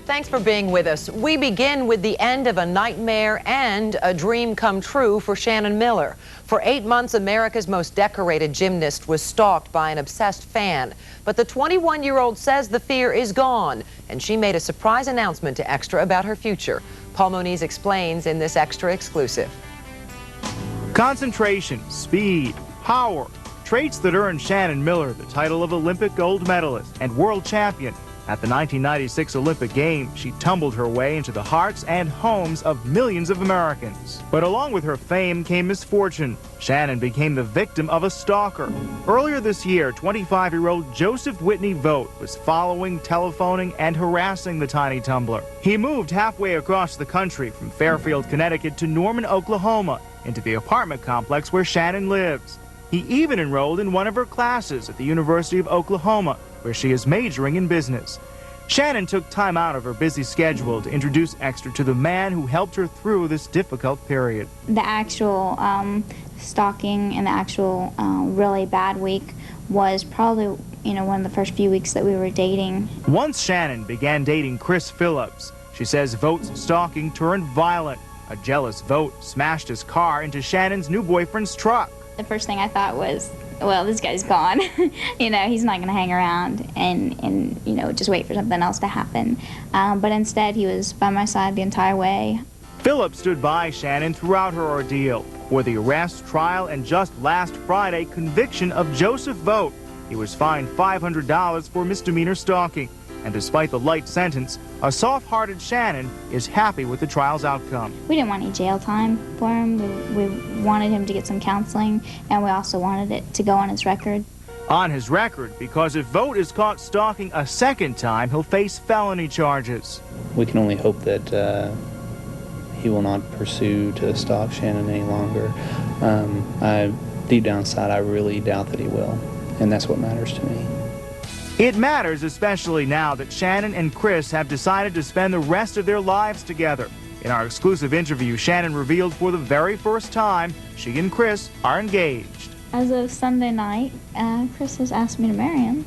Thanks for being with us. We begin with the end of a nightmare and a dream come true for Shannon Miller. For 8 months, America's most decorated gymnast was stalked by an obsessed fan. But the 21-year-old says the fear is gone, and she made a surprise announcement to Extra about her future. Paul Moniz explains in this Extra exclusive. Concentration, speed, power, traits that earned Shannon Miller the title of Olympic gold medalist and world champion. At the 1996 Olympic Games, she tumbled her way into the hearts and homes of millions of Americans. But along with her fame came misfortune. Shannon became the victim of a stalker. Earlier this year, 25-year-old Joseph Whitney Vogt was following, telephoning, and harassing the tiny tumbler. He moved halfway across the country from Fairfield, Connecticut to Norman, Oklahoma, into the apartment complex where Shannon lives. He even enrolled in one of her classes at the University of Oklahoma, where she is majoring in business. Shannon took time out of her busy schedule to introduce Extra to the man who helped her through this difficult period. The actual stalking and the actual really bad week was probably, one of the first few weeks that we were dating. Once Shannon began dating Chris Phillips, she says Vogt's stalking turned violent. A jealous Vogt smashed his car into Shannon's new boyfriend's truck. The first thing I thought was, well, this guy's gone. He's not going to hang around and just wait for something else to happen. But instead, he was by my side the entire way. Phillips stood by Shannon throughout her ordeal. For the arrest, trial, and just last Friday, conviction of Joseph Vogt. He was fined $500 for misdemeanor stalking. And despite the light sentence, a soft-hearted Shannon is happy with the trial's outcome. We didn't want any jail time for him. We wanted him to get some counseling, and we also wanted it to go on his record. On his record, because if Vogt is caught stalking a second time, he'll face felony charges. We can only hope that he will not pursue to stalk Shannon any longer. Deep down inside, I really doubt that he will, and that's what matters to me. It matters especially now that Shannon and Chris have decided to spend the rest of their lives together. In our exclusive interview, Shannon revealed for the very first time she and Chris are engaged. As of Sunday night, Chris has asked me to marry him.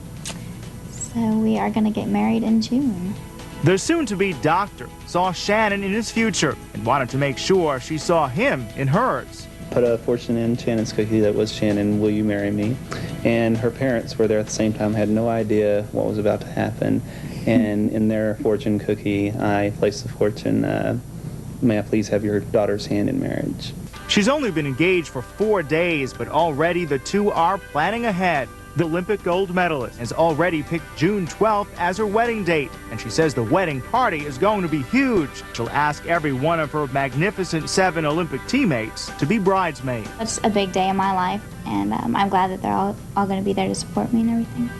So we are going to get married in June. The soon-to-be doctor saw Shannon in his future and wanted to make sure she saw him in hers. Put a fortune in Shannon's cookie that was, "Shannon, will you marry me?" And her parents were there at the same time, had no idea what was about to happen. And in their fortune cookie, I placed the fortune, "May I please have your daughter's hand in marriage?" She's only been engaged for 4 days, but already the two are planning ahead. The Olympic gold medalist has already picked June 12th as her wedding date, and she says the wedding party is going to be huge. She'll ask every one of her magnificent 7 Olympic teammates to be bridesmaids. It's a big day in my life, and I'm glad that they're all going to be there to support me and everything.